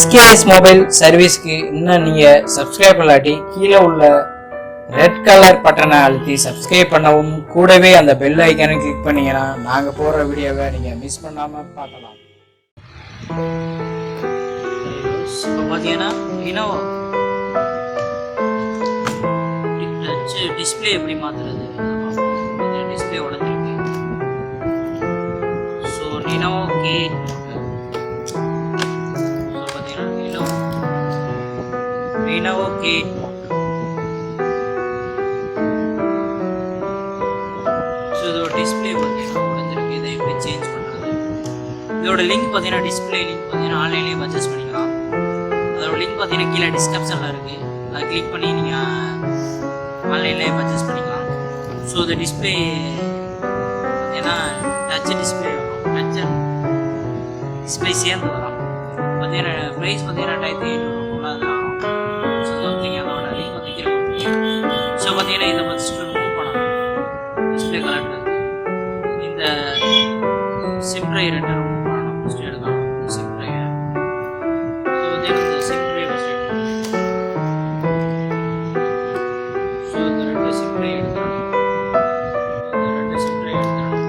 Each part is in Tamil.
s.k.s மொபைல் சர்வீஸ்க்கு இன்னும் நீங்கள் சப்ஸ்கிரைப் பண்ணாட்டி கீழே உள்ள ரெட் கலர் பட்டனை அழுத்தி சப்ஸ்கிரைப் பண்ணவும், கூடவே அந்த பெல் ஐக்கானை கிளிக் பண்ணிங்கன்னா நாங்கள் போடுற வீடியோவை நீங்கள் மிஸ் பண்ணாமல் பார்க்கலாம். இப்போ பார்த்தீங்கன்னா lenovo டிஸ்பிளே எப்படி மாற்றுறது, டிஸ்பிளே உடஞ்சிருக்கு. So lenovo K lenovo K இதோட டிஸ்பிளே பார்த்தீங்கன்னா உடஞ்சிருக்கு. இதை எப்படி சேஞ்ச் பண்ணுறது, இதோட லிங்க் பார்த்தீங்கன்னா டிஸ்பிளே லிங்க் பார்த்தீங்கன்னா ஆன்லைன்லேயே பர்ச்சேஸ் பண்ணிக்கலாம். அதோட லிங்க் பார்த்தீங்கன்னா கீழே டிஸ்கிரிப்ஷனில் இருக்குது. அதை கிளிக் பண்ணி நீங்கள் ஆன்லைன்லேயே பர்ச்சேஸ் பண்ணிக்கலாம். ஸோ இந்த டிஸ்பிளே பார்த்தீங்கன்னா டச் டிஸ்பிளே வரும், டச் டிஸ்பிளே சேர்ந்து வரும். பார்த்தீங்கன்னா ப்ரைஸ் பார்த்தீங்கன்னா 2800 தான் வரும். அதோட லிங்க் வந்து கீழே கொடுத்துருக்கேன். ஸோ பார்த்தீங்கன்னா இதை ஃபஸ்ட்டு ரிமூவ் பண்ணணும். டிஸ்பிளே கலெக்டர் இந்த சிம் ட்ரை 2 ரிமூவ் பண்ணணும். ஃபஸ்ட்டு எடுக்கணும் சிம் ட்ரையை. ஸோ பார்த்தீங்கன்னா இந்த சிம் ட்ரை ஃபஸ்ட்டு ஸோ இந்த 2 சிம் ட்ரை எடுக்கணும். இந்த 2 சிம் ட்ரை எடுக்கணும்.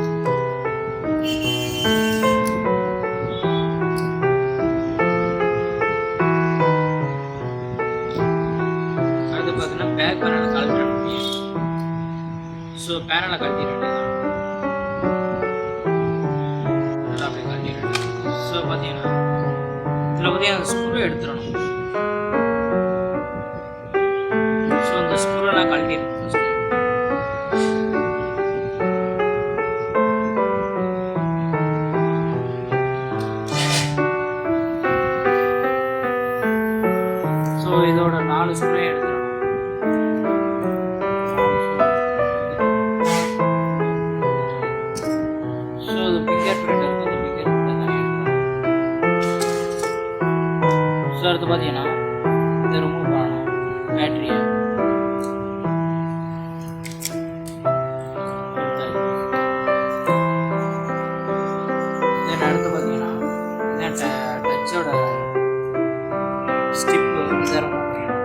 அடுத்து பார்த்தீங்கன்னா பேக் பேனலை கழட்ட முடியும். ஸோ பேனலை கழட்டிட்டு அப்படியே கழட்டிட்டு ஸோ பார்த்தீங்கன்னா இதில் பார்த்தீங்கன்னா ஸ்க்ரூ எடுத்துடணும். ஸோ இந்த ஸ்க்ரூலாம் கழட்டிடணும். ஸோ இதோட 4 ஸ்க்ரூ எடுத்துடணும். அடுத்து பார்த்தீங்கன்னா இதை ரிமூவ் பண்ணணும் பேட்டரியை. தென் அடுத்து பார்த்தீங்கன்னா இதான் டச்சோட ஸ்டிப்பு இதை ரிமூவ் பண்ணிடணும்.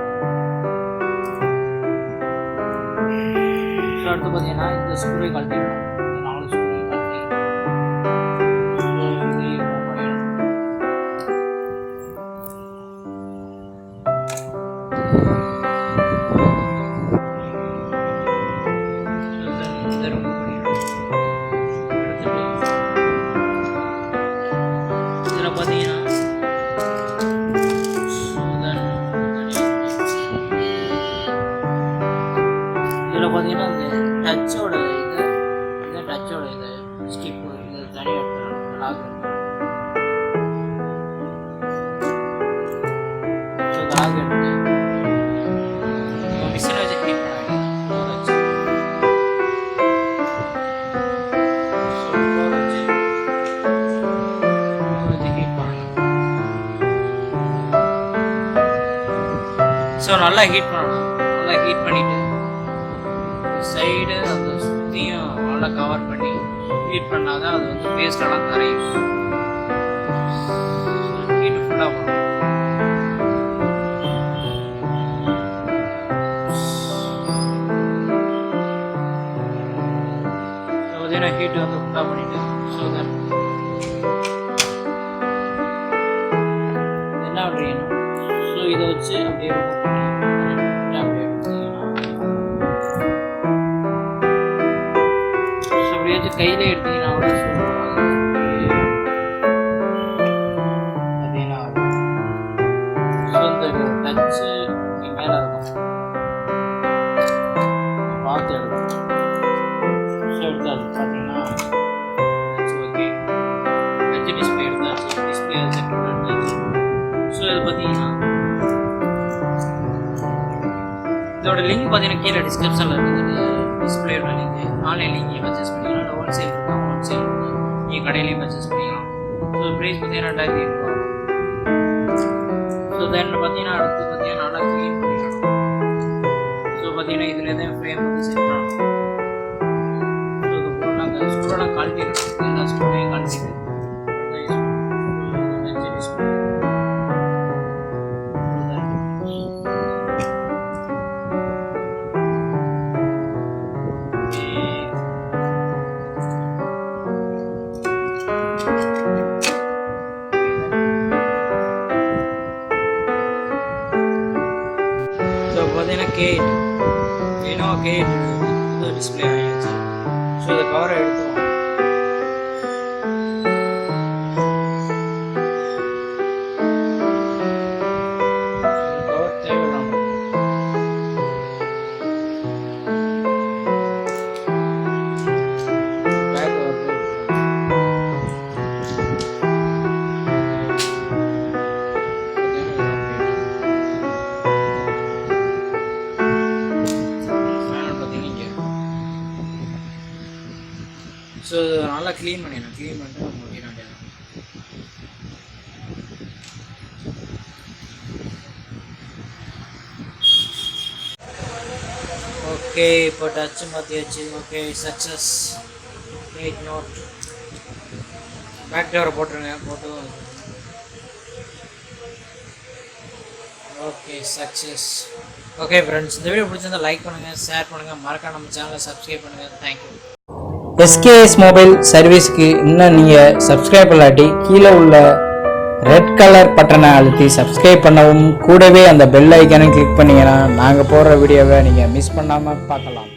ஸோ அடுத்து பார்த்தீங்கன்னா இந்த ஸ்க்ரூவை கழட்டிடணும். இந்த 4 ஸ்க்ரூவை கழட்டி பார்த்தீங்கன்னா இதில் பார்த்தீங்கன்னா இந்த டச்சோட இது ஸ்டிப்பு இது தனியாக எடுத்துடணும். லாக் எடுத்து மிஷினை வச்சு க்ளீன் பண்ண ஸோ நல்லா ஹீட் பண்ணணும். நல்லா ஹீட் பண்ணிவிட்டு சைடு அந்த சுற்றியும் நல்லா கவர் பண்ணி ஹீட் பண்ணால் தான் அது வந்து பேஸ்டெல்லாம் கரையும். ஹீட்டு ஃபுல்லாக பண்ணணும். பார்த்தீங்கன்னா ஹீட்டு வந்து ஃபுல்லாக பண்ணிவிட்டு ஸோ தட் என்ன பண்ணுறீங்கன்னா ஸோ இதை வச்சு அப்படியே கையில எடுத்தீங்கன்னா கூட பார்த்தீங்கன்னா ஸோ இந்த டச்சு மேலே இருக்கும் பார்த்து எடுக்கும். ஸோ எடுத்தாச்சு பார்த்தீங்கன்னா ஓகே டச் டிஸ்பிளே எடுத்தாச்சு. டிஸ்பிளே செக்டர் எடுத்தாச்சு. ஸோ இது பார்த்தீங்கன்னா இதோட லிங்க் பார்த்தீங்கன்னா கீழே டிஸ்கிரிப்ஷனில் இருக்குது. டிஸ்பிளேயோட லிங்க் ஆன்லைன் லிங்க் பர்ச்சேஸ் பண்ணிக்கலாம். ஹோல்சேல் இருக்கும், ஹோல்சேல் நீங்கள் கடையிலையும் பர்ச்சேஸ் பண்ணிக்கலாம். ஸோ ப்ரைஸ் பார்த்தீங்கன்னா 2800 வரும். ஸோ தென் பார்த்தீங்கன்னா அடுத்து பார்த்தீங்கன்னா நல்லா க்ளீன் பண்ணிக்கலாம். ஸோ பார்த்தீங்கன்னா இதில் தான் ஃப்ரேம் வந்து செட் பண்ணணும். ஸோ இது ஃபுல்லாக ஸ்க்ரூலாம் கழட்டிட்டு எல்லா ஸ்க்ரூலையும் கழட்டிட்டு பார்த்தீங்கன்னா K8 lenovo K8 புது டிஸ்பிளே ஆகிடுச்சு. ஸோ இந்த கவரை எடுத்துருவோம். கவர் தேவையில்லாம பேக் வருது. ஸோ நல்லா க்ளீன் பண்ணிட்டு நம்ம வேண்டியது. ஓகே இப்போ டச்சு மாற்றியாச்சு. Okay success. 8 நோட் பேக் கவரை போட்டுருங்க. போட்டு ஓகே சக்ஸஸ். ஓகே ஃப்ரெண்ட்ஸ், இந்த வீடியோ பிடிச்சிருந்தா லைக் பண்ணுங்கள், ஷேர் பண்ணுங்கள், மறக்காம நம்ம சேனலை சப்ஸ்கிரைப் பண்ணுங்கள். தேங்க்யூ. s.k.s மொபைல் சர்வீஸ்க்கு இன்னும் நீங்கள் சப்ஸ்கிரைப் பண்ணாட்டி கீழே உள்ள ரெட் கலர் பட்டனை அழுத்தி சப்ஸ்கிரைப் பண்ணவும், கூடவே அந்த பெல் ஐக்கானை கிளிக் பண்ணிங்கன்னா நாங்கள் போடுற வீடியோவை நீங்கள் மிஸ் பண்ணாமல் பார்க்கலாம்.